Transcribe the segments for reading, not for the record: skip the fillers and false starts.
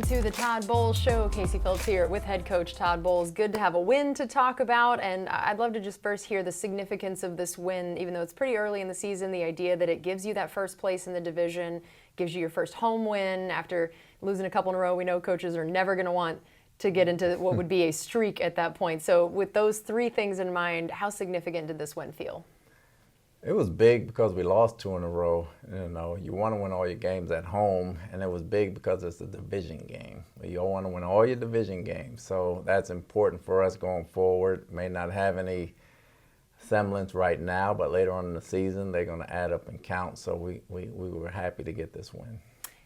to the Todd Bowles Show. Casey Phillips here with head coach Todd Bowles. Good to have a win to talk about, and I'd love to just first hear the significance of this win, even though it's pretty early in the season, the idea that it gives you that first place in the division, gives you your first home win after losing a couple in a row. We know coaches are never going to want to get into what would be a streak at that point. So with those three things in mind, how significant did this win feel? It was big because we lost 2 in a row. You know, you want to win all your games at home, and it was big because it's a division game. You want to win all your division games, so that's important for us going forward. May not have any semblance right now, but later on in the season, they're going to add up and count, so we were happy to get this win.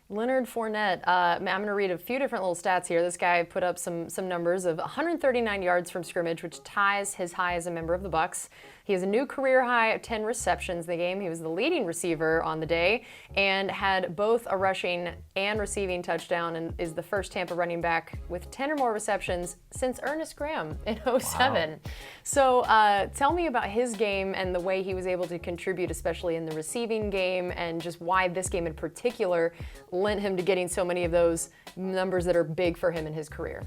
Leonard Fournette, I'm going to read a few different little stats here. This guy put up some numbers of 139 yards from scrimmage, which ties his high as a member of the Bucs. He has a new career high of 10 receptions in the game. He was the leading receiver on the day and had both a rushing and receiving touchdown, and is the first Tampa running back with 10 or more receptions since Ernest Graham in '07. Wow. So tell me about his game and the way he was able to contribute, especially in the receiving game, and just why this game in particular lent him to getting so many of those numbers that are big for him in his career.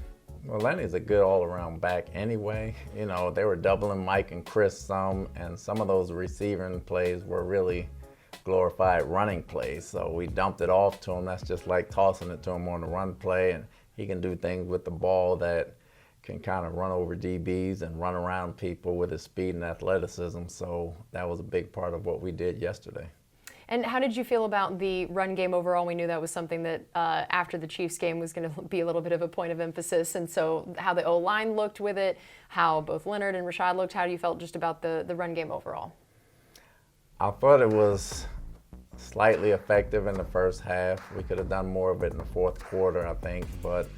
Well, Lenny's a good all-around back anyway. You know, they were doubling Mike and Chris some, and some of those receiving plays were really glorified running plays. So we dumped it off to him. That's just like tossing it to him on the run play, and he can do things with the ball that can kind of run over DBs and run around people with his speed and athleticism. So that was a big part of what we did yesterday. And how did you feel about the run game overall? We knew that was something that after the Chiefs game was going to be a little bit of a point of emphasis. And so how the O-line looked with it, how both Leonard and Rashad looked, how do you felt just about the run game overall? I thought it was slightly effective in the first half. We could have done more of it in the fourth quarter, I think, but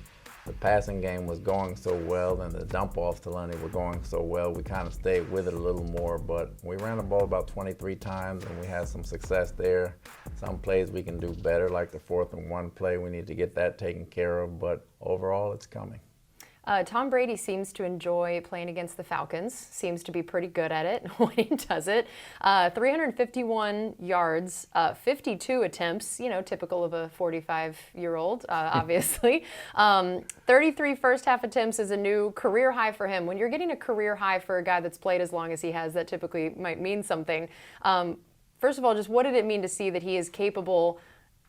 the passing game was going so well and the dump-offs to Lenny were going so well, we kind of stayed with it a little more, but we ran the ball about 23 times and we had some success there. Some plays we can do better, like the 4th and 1 play. We need to get that taken care of, but overall it's coming. Tom Brady seems to enjoy playing against the Falcons, seems to be pretty good at it when he does it. 351 yards, 52 attempts, you know, typical of a 45-year-old, obviously. 33 first-half attempts is a new career high for him. When you're getting a career high for a guy that's played as long as he has, that typically might mean something. First of all, just what did it mean to see that he is capable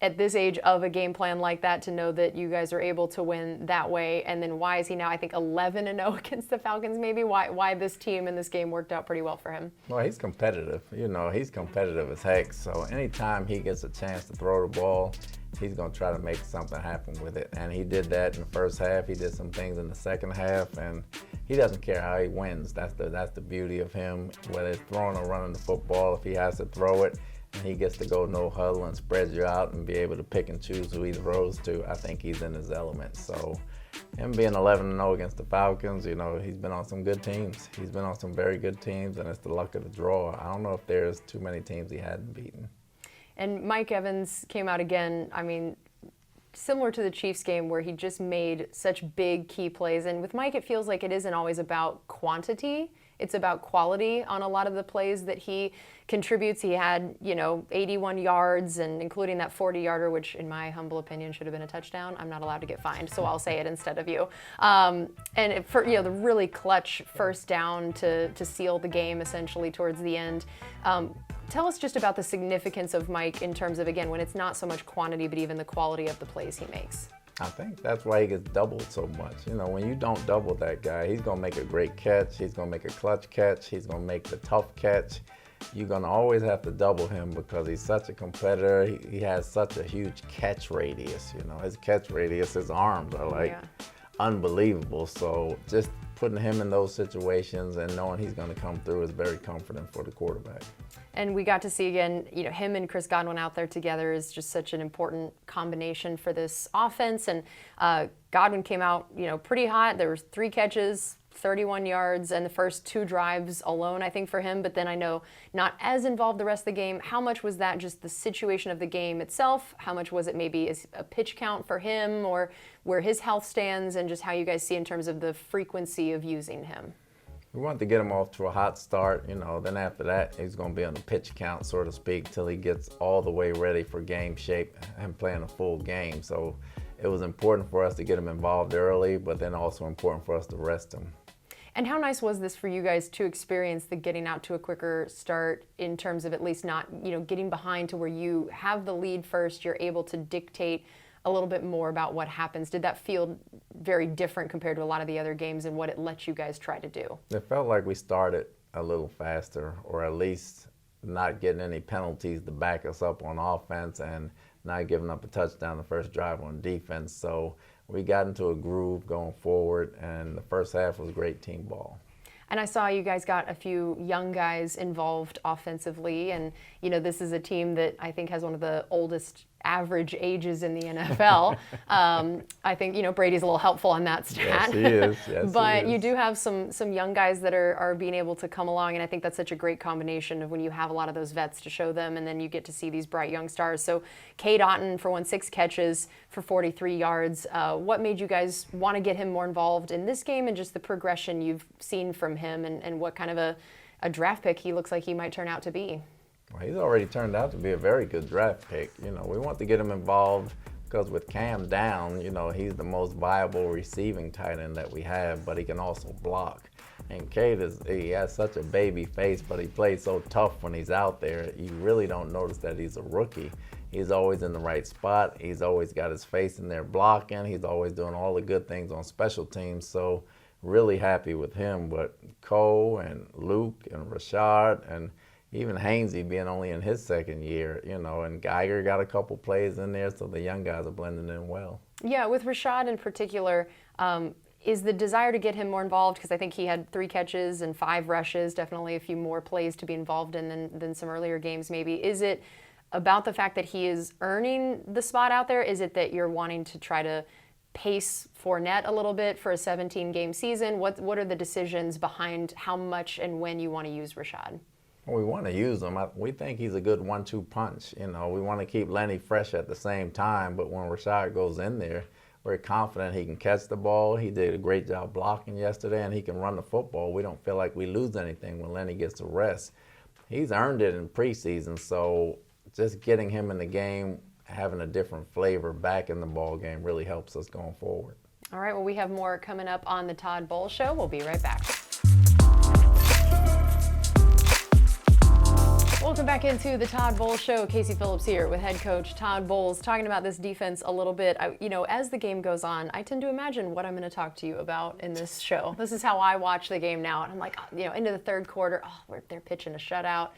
at this age of a game plan like that, to know that you guys are able to win that way? And then why is he now, I think, 11-0 against the Falcons maybe? Why this team and this game worked out pretty well for him? Well, he's competitive. You know, he's competitive as heck. So anytime he gets a chance to throw the ball, he's going to try to make something happen with it. And he did that in the first half. He did some things in the second half, and he doesn't care how he wins. That's the beauty of him, whether it's throwing or running the football. If he has to throw it, and he gets to go no huddle and spread you out and be able to pick and choose who he throws to, I think he's in his element. So him being 11-0 against the Falcons, you know, he's been on some good teams. He's been on some very good teams, and it's the luck of the draw. I don't know if there's too many teams he hadn't beaten. And Mike Evans came out again, I mean, similar to the Chiefs game where he just made such big key plays. And with Mike, it feels like it isn't always about quantity. It's about quality on a lot of the plays that he contributes. He had, you know, 81 yards, and including that 40-yarder, which in my humble opinion should have been a touchdown. I'm not allowed to get fined, so I'll say it instead of you. And for, you know, the really clutch first down to seal the game essentially towards the end. Tell us just about the significance of Mike in terms of, again, when it's not so much quantity, but even the quality of the plays he makes. I think that's why he gets doubled so much. You know, when you don't double that guy, he's going to make a great catch. He's going to make a clutch catch. He's going to make the tough catch. You're going to always have to double him because he's such a competitor. He has such a huge catch radius. You know, his catch radius, his arms are like unbelievable. So just putting him in those situations and knowing he's going to come through is very comforting for the quarterback. And we got to see again, you know, him and Chris Godwin out there together is just such an important combination for this offense. And Godwin came out, you know, pretty hot. There was 3 catches, 31 yards, and the first 2 drives alone, I think, for him. But then I know not as involved the rest of the game. How much was that just the situation of the game itself? How much was it maybe a pitch count for him, or where his health stands, and just how you guys see in terms of the frequency of using him? We wanted to get him off to a hot start, you know, then after that he's going to be on the pitch count, so to speak, till he gets all the way ready for game shape and playing a full game. So it was important for us to get him involved early, but then also important for us to rest him. And how nice was this for you guys to experience the getting out to a quicker start in terms of at least not, getting behind to where you have the lead first, you're able to dictate a little bit more about what happens? Did that feel very different compared to a lot of the other games and what it let you guys try to do? It felt like we started a little faster, or at least not getting any penalties to back us up on offense and not giving up a touchdown the first drive on defense. So we got into a groove going forward, and the first half was great team ball. And I saw you guys got a few young guys involved offensively, and this is a team that I think has one of the oldest average ages in the NFL. I think Brady's a little helpful on that stat. Yes, he is. Yes, but he is. You do have some young guys that are being able to come along, and I think that's such a great combination of when you have a lot of those vets to show them, and then you get to see these bright young stars. So Cade Otton for 6 catches for 43 yards. What made you guys want to get him more involved in this game, and just the progression you've seen from him, and what kind of a draft pick he looks like he might turn out to be? Well, he's already turned out to be a very good draft pick. We want to get him involved because with Cam down, he's the most viable receiving tight end that we have, but he can also block. And Cade he has such a baby face, but he plays so tough when he's out there. You really don't notice that he's a rookie. He's always in the right spot. He's always got his face in there blocking. He's always doing all the good things on special teams. So really happy with him. But Cole and Luke and Rashad and even Hainsey being only in his second year, and Geiger got a couple plays in there, so the young guys are blending in well. Yeah, with Rashad in particular, is the desire to get him more involved, because I think he had 3 catches and 5 rushes, definitely a few more plays to be involved in than some earlier games maybe. Is it about the fact that he is earning the spot out there? Is it that you're wanting to try to pace Fournette a little bit for a 17-game season? What are the decisions behind how much and when you want to use Rashad? We want to use him. We think he's a good 1-2 punch. We want to keep Lenny fresh at the same time, but when Rashad goes in there, we're confident he can catch the ball. He did a great job blocking yesterday, and he can run the football. We don't feel like we lose anything when Lenny gets to rest. He's earned it in preseason, so just getting him in the game, having a different flavor back in the ball game really helps us going forward. All right, well, we have more coming up on the Todd Bowles Show. We'll be right back. Welcome back into the Todd Bowles Show. Casey Phillips here with head coach Todd Bowles, talking about this defense a little bit. As the game goes on, I tend to imagine what I'm going to talk to you about in this show. This is how I watch the game now, and I'm like, into the third quarter, they're pitching a shutout.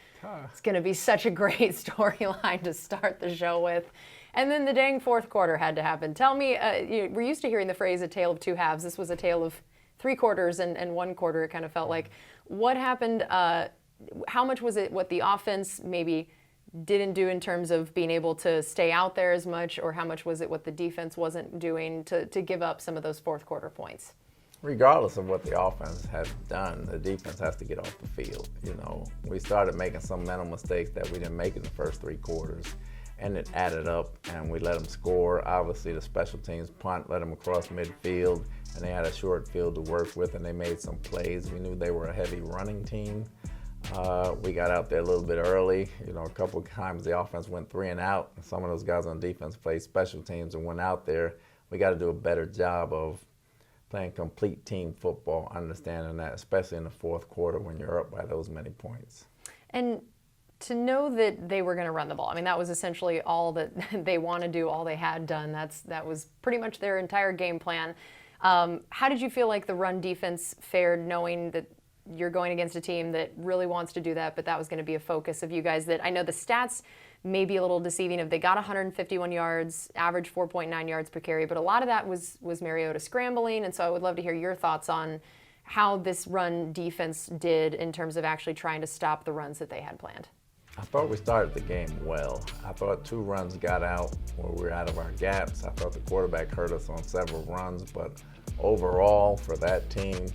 It's going to be such a great storyline to start the show with. And then the dang fourth quarter had to happen. Tell me, we're used to hearing the phrase a tale of 2 halves. This was a tale of 3 quarters and 1 quarter, it kind of felt like. What happened? How much was it what the offense maybe didn't do in terms of being able to stay out there as much, or how much was it what the defense wasn't doing to give up some of those fourth quarter points? Regardless of what the offense has done, the defense has to get off the field. We started making some mental mistakes that we didn't make in the first 3 quarters, and it added up, and we let them score. Obviously, the special teams punt, let them across midfield, and they had a short field to work with, and they made some plays. We knew they were a heavy running team. We got out there a little bit early. A couple of times the offense went 3 and out. Some of those guys on defense played special teams and went out there. We got to do a better job of playing complete team football, understanding that, especially in the fourth quarter when you're up by those many points. And to know that they were going to run the ball, that was essentially all that they want to do, all they had done. That was pretty much their entire game plan. How did you feel like the run defense fared, knowing that you're going against a team that really wants to do that, but that was going to be a focus of you guys? That I know the stats may be a little deceiving. If they got 151 yards, average 4.9 yards per carry, but a lot of that was Mariota scrambling, and so I would love to hear your thoughts on how this run defense did in terms of actually trying to stop the runs that they had planned. I thought we started the game well. I thought 2 runs got out where we were out of our gaps. I thought the quarterback hurt us on several runs, but overall for that team,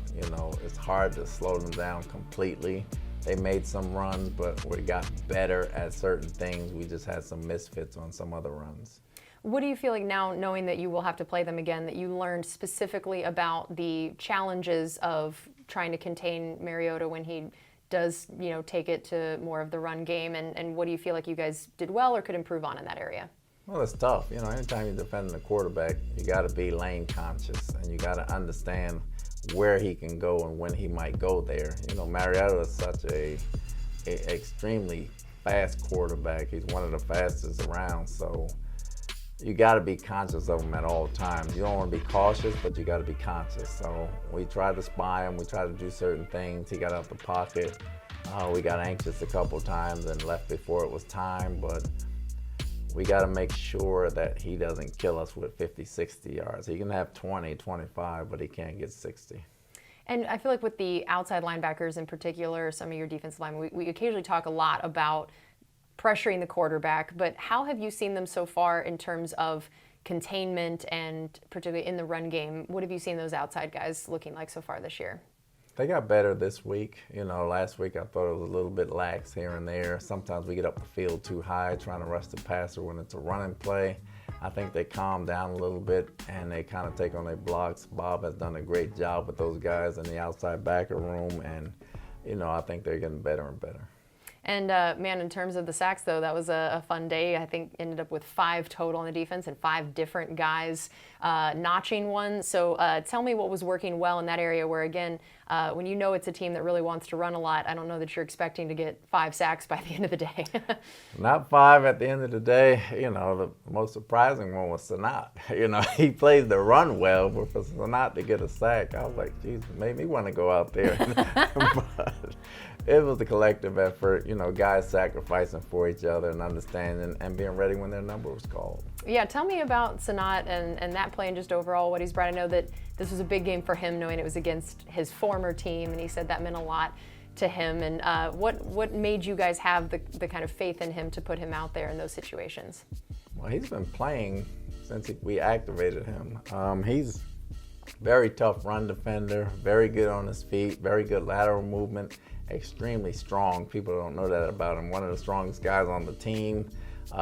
it's hard to slow them down completely. They made some runs, but we got better at certain things. We just had some misfits on some other runs. What do you feel like now, knowing that you will have to play them again, that you learned specifically about the challenges of trying to contain Mariota when he does, take it to more of the run game, and what do you feel like you guys did well or could improve on in that area? Well, it's tough. You know, anytime you're defending the quarterback, you got to be lane conscious, and you got to understand where he can go and when he might go there. You know, Mariota is such a extremely fast quarterback. He's one of the fastest around, so you got to be conscious of him at all times. You don't want to be cautious, but you got to be conscious. So we tried to spy him. We tried to do certain things. He got out the pocket. We got anxious a couple times and left before it was time, but we got to make sure that he doesn't kill us with 50, 60 yards. He can have 20, 25, but he can't get 60. And I feel like with the outside linebackers in particular, some of your defensive linemen, we occasionally talk a lot about pressuring the quarterback, but how have you seen them so far in terms of containment and particularly in the run game? What have you seen those outside guys looking like so far this year? They got better this week. You know, last week I thought it was a little bit lax here and there. Sometimes we get up the field too high trying to rush the passer when it's a running play. I think they calm down a little bit and they kind of take on their blocks. Bob has done a great job with those guys in the outside backer room, and, you know, I think they're getting better and better. And, man, in terms of the sacks, though, that was a fun day. I think ended up with 5 total on the defense and 5 different guys notching one. So tell me what was working well in that area where, again, when you know it's a team that really wants to run a lot, I don't know that you're expecting to get 5 sacks by the end of the day. Not 5 at the end of the day. You know, the most surprising one was Sanat. You know, he plays the run well, but for Sanat to get a sack, I was like, geez, it made me want to go out there. But it was a collective effort, you know, guys sacrificing for each other and understanding and being ready when their number was called. Yeah, tell me about Sanat and that play and just overall what he's brought. I know that this was a big game for him, knowing it was against his former team, and he said that meant a lot to him. And what made you guys have the kind of faith in him to put him out there in those situations? Well, he's been playing since we activated him. He's very tough run defender, very good on his feet, very good lateral movement, extremely strong. People don't know that about him. One of the strongest guys on the team.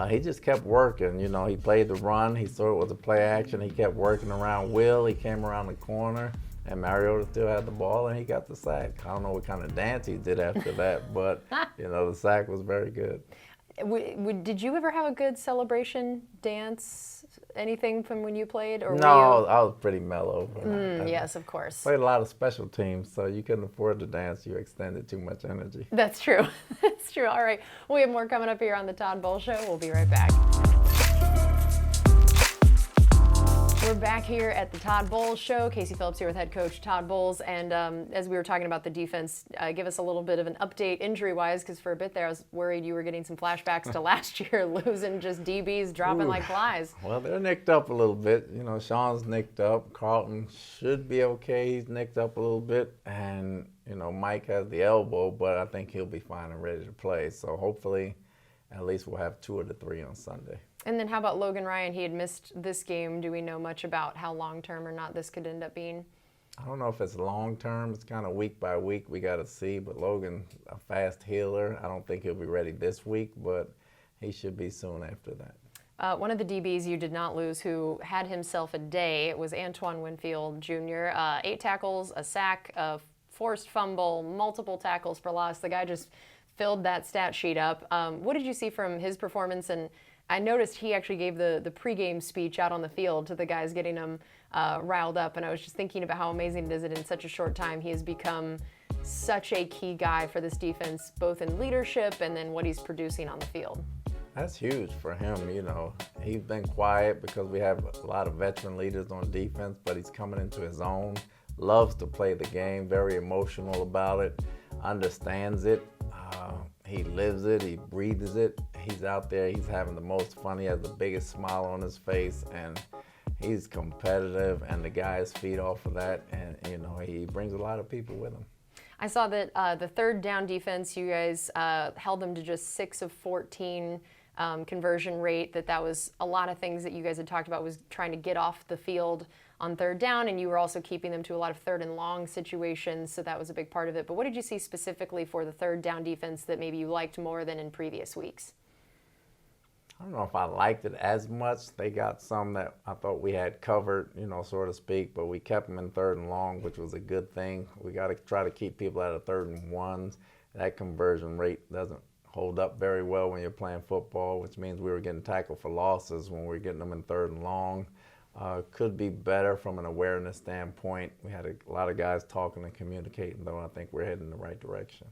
He just kept working. You know, he played the run. He saw it was a play action. He kept working around Will. He came around the corner, and Mariota still had the ball, and he got the sack. I don't know what kind of dance he did after that, but, you know, the sack was very good. Did you ever have a good celebration dance? Anything from when you played? Or no, I was pretty mellow. Yes, of course. Played a lot of special teams, so you couldn't afford to dance. You expended too much energy. That's true. That's true. All right. We have more coming up here on the Todd Bowles Show. We'll be right back. We're back here at the Todd Bowles Show. Casey Phillips here with head coach Todd Bowles. And as we were talking about the defense, give us a little bit of an update injury-wise, because for a bit there I was worried you were getting some flashbacks to last year, losing just DBs dropping like flies. Well, they're nicked up a little bit. You know, Sean's nicked up. Carlton should be okay. He's nicked up a little bit. And, you know, Mike has the elbow, but I think he'll be fine and ready to play. So hopefully at least we'll have 2 of the 3 on Sunday. And then how about Logan Ryan? He had missed this game. Do we know much about how long-term or not this could end up being? I don't know if it's long-term. It's kind of week by week. We got to see. But Logan's a fast healer. I don't think he'll be ready this week, but he should be soon after that. One of the DBs you did not lose who had himself a day was Antoine Winfield Jr. 8 tackles, a sack, a forced fumble, multiple tackles for loss. The guy just filled that stat sheet up. What did you see from his performance? And I noticed he actually gave the pregame speech out on the field to the guys, getting them riled up. And I was just thinking about how amazing it is that in such a short time he has become such a key guy for this defense, both in leadership and then what he's producing on the field. That's huge for him. You know, he's been quiet because we have a lot of veteran leaders on defense, but he's coming into his own, loves to play the game, very emotional about it, understands it. He lives it, he breathes it. He's out there, he's having the most fun. He has the biggest smile on his face, and he's competitive, and the guys feed off of that, and, you know, he brings a lot of people with him. I saw that the third down defense, you guys held them to just 6 of 14 conversion rate. That was a lot of things that you guys had talked about, was trying to get off the field on third down, and you were also keeping them to a lot of third and long situations, so that was a big part of it. But what did you see specifically for the third down defense that maybe you liked more than in previous weeks? I don't know if I liked it as much. They got some that I thought we had covered, you know, so to speak, but we kept them in third and long, which was a good thing. We got to try to keep people out of third and ones. That conversion rate doesn't hold up very well when you're playing football, which means we were getting tackled for losses when we were getting them in 3rd and long. Could be better from an awareness standpoint. We had a lot of guys talking and communicating, though. I think we're heading in the right direction.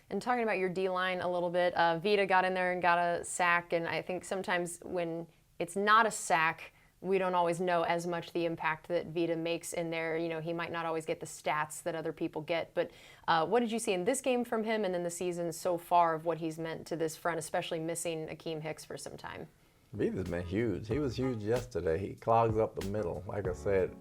And talking about your D-line a little bit, Vita got in there and got a sack, and I think sometimes when it's not a sack, we don't always know as much the impact that Vita makes in there. You know, he might not always get the stats that other people get, but what did you see in this game from him and then the season so far of what he's meant to this front, especially missing Akeem Hicks for some time? Vita's been huge. He was huge yesterday. He clogs up the middle. Like I said,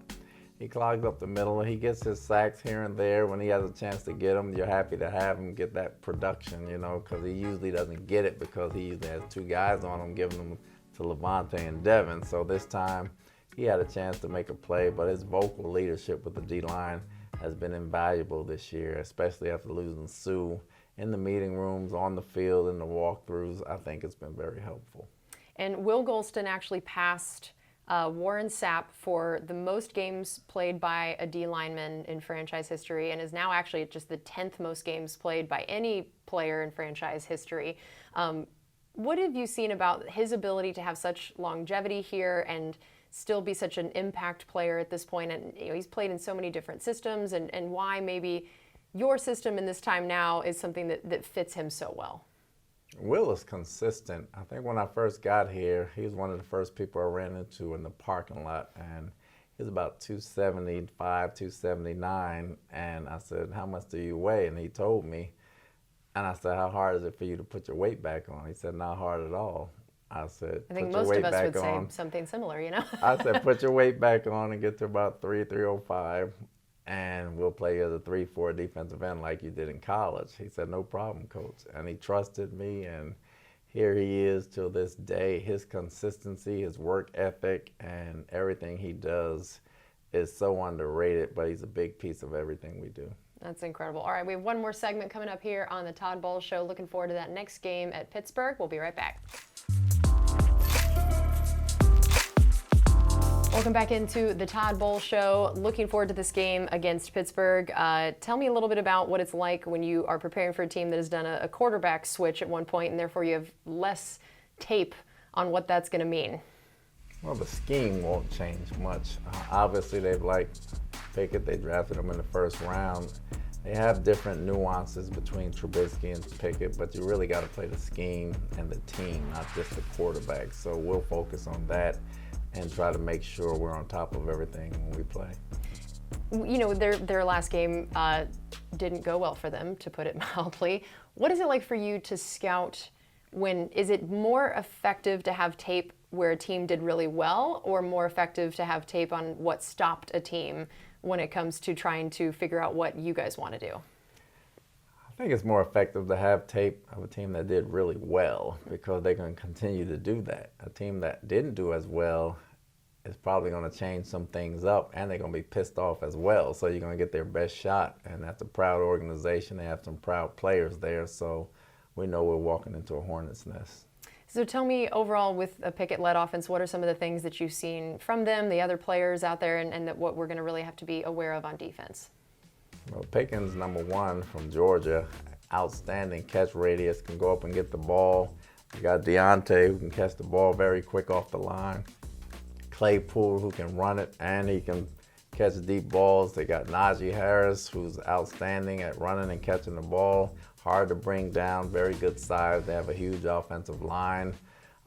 he clogs up the middle. He gets his sacks here and there. When he has a chance to get them, you're happy to have him get that production, you know, because he usually doesn't get it because he usually has 2 guys on him giving them to Levante and Devin. So this time he had a chance to make a play, but his vocal leadership with the D-line has been invaluable this year, especially after losing Sue. In the meeting rooms, on the field, in the walkthroughs, I think it's been very helpful. And Will Golston actually passed Warren Sapp for the most games played by a D lineman in franchise history, and is now actually just the 10th most games played by any player in franchise history. What have you seen about his ability to have such longevity here and still be such an impact player at this point? And you know, he's played in so many different systems, and why maybe your system in this time now is something that fits him so well? Will is consistent. I think when I first got here, he was one of the first people I ran into in the parking lot, and he was about 275, 279, and I said, "How much do you weigh?" And he told me, and I said, "How hard is it for you to put your weight back on?" He said, "Not hard at all." I said, I think "Put your most weight of us back would on." say something similar, you know? I said, "Put your weight back on and get to about 305, and we'll play you as a 3-4 defensive end like you did in college." He said, "No problem, Coach." And he trusted me, and here he is till this day. His consistency, his work ethic, and everything he does is so underrated, but he's a big piece of everything we do. That's incredible. All right, we have one more segment coming up here on the Todd Bowles Show. Looking forward to that next game at Pittsburgh. We'll be right back. Welcome back into the Todd Bowles Show. Looking forward to this game against Pittsburgh. Tell me a little bit about what it's like when you are preparing for a team that has done a quarterback switch at one point, and therefore you have less tape on what that's going to mean. Well, the scheme won't change much. Obviously, they've liked Pickett. They drafted him in the 1st round. They have different nuances between Trubisky and Pickett, but you really got to play the scheme and the team, not just the quarterback. So we'll focus on that and try to make sure we're on top of everything when we play. You know, their last game didn't go well for them, to put it mildly. What is it like for you to scout is it more effective to have tape where a team did really well, or more effective to have tape on what stopped a team when it comes to trying to figure out what you guys want to do? I think it's more effective to have tape of a team that did really well, because they're going to continue to do that. A team that didn't do as well is probably going to change some things up, and they're going to be pissed off as well. So you're going to get their best shot, and that's a proud organization. They have some proud players there, so we know we're walking into a hornet's nest. So tell me, overall, with a Pickett-led offense, what are some of the things that you've seen from them, the other players out there, and that what we're going to really have to be aware of on defense? Well, Pickens, #1 from Georgia, outstanding catch radius, can go up and get the ball. You got Deontay, who can catch the ball very quick off the line. Claypool, who can run it, and he can catch deep balls. They got Najee Harris, who's outstanding at running and catching the ball. Hard to bring down, very good size. They have a huge offensive line.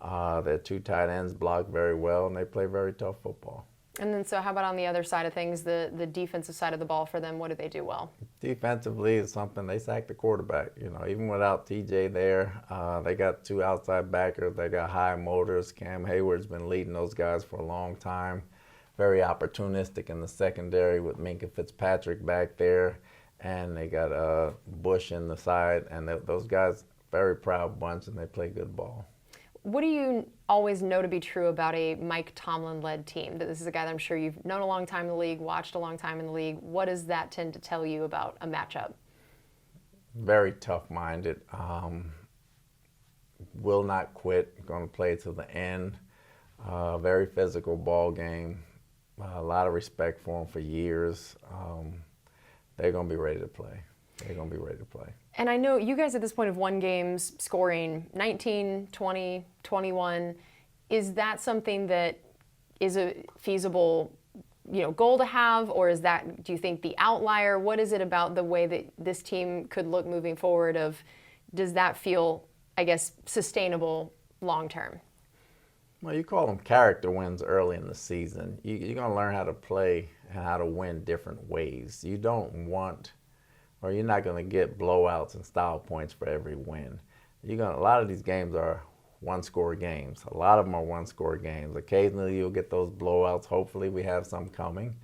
Their 2 tight ends block very well, and they play very tough football. And then, so how about on the other side of things, the defensive side of the ball for them? What do they do well? Defensively is something, they sack the quarterback. You know, even without TJ there, they got 2 outside backers. They got high motors. Cam Hayward's been leading those guys for a long time. Very opportunistic in the secondary with Minkah Fitzpatrick back there. And they got Bush in the side. And those guys, very proud bunch, and they play good ball. What do you always know to be true about a Mike Tomlin-led team? This is a guy that I'm sure you've known a long time in the league, watched a long time in the league. What does that tend to tell you about a matchup? Very tough-minded. Will not quit. Going to play to the end. Very physical ball game. A lot of respect for them for years. They're going to be ready to play. they're going to be ready to play. And I know you guys at this point have won games scoring 19, 20, 21. Is that something that is a feasible goal to have, or is that, do you think, the outlier? What is it about the way that this team could look moving forward does that feel, I guess, sustainable long term? Well, you call them character wins early in the season. You're going to learn how to play and how to win different ways. You don't want, or you're not going to get blowouts and style points for every win. A lot of these games are one-score games. A lot of them are one-score games. Occasionally you'll get those blowouts. Hopefully we have some coming.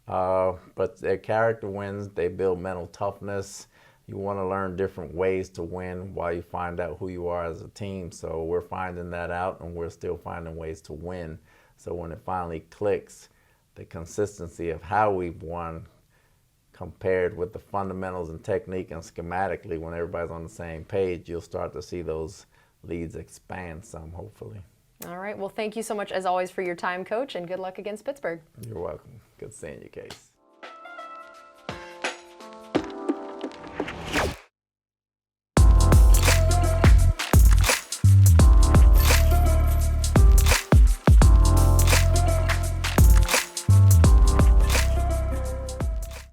But they're character wins. They build mental toughness. You want to learn different ways to win while you find out who you are as a team. So we're finding that out, and we're still finding ways to win. So when it finally clicks, the consistency of how we've won compared with the fundamentals and technique and schematically, when everybody's on the same page, you'll start to see those leads expand some, hopefully. All right. Well, thank you so much, as always, for your time, Coach, and good luck against Pittsburgh. You're welcome. Good seeing you, Case.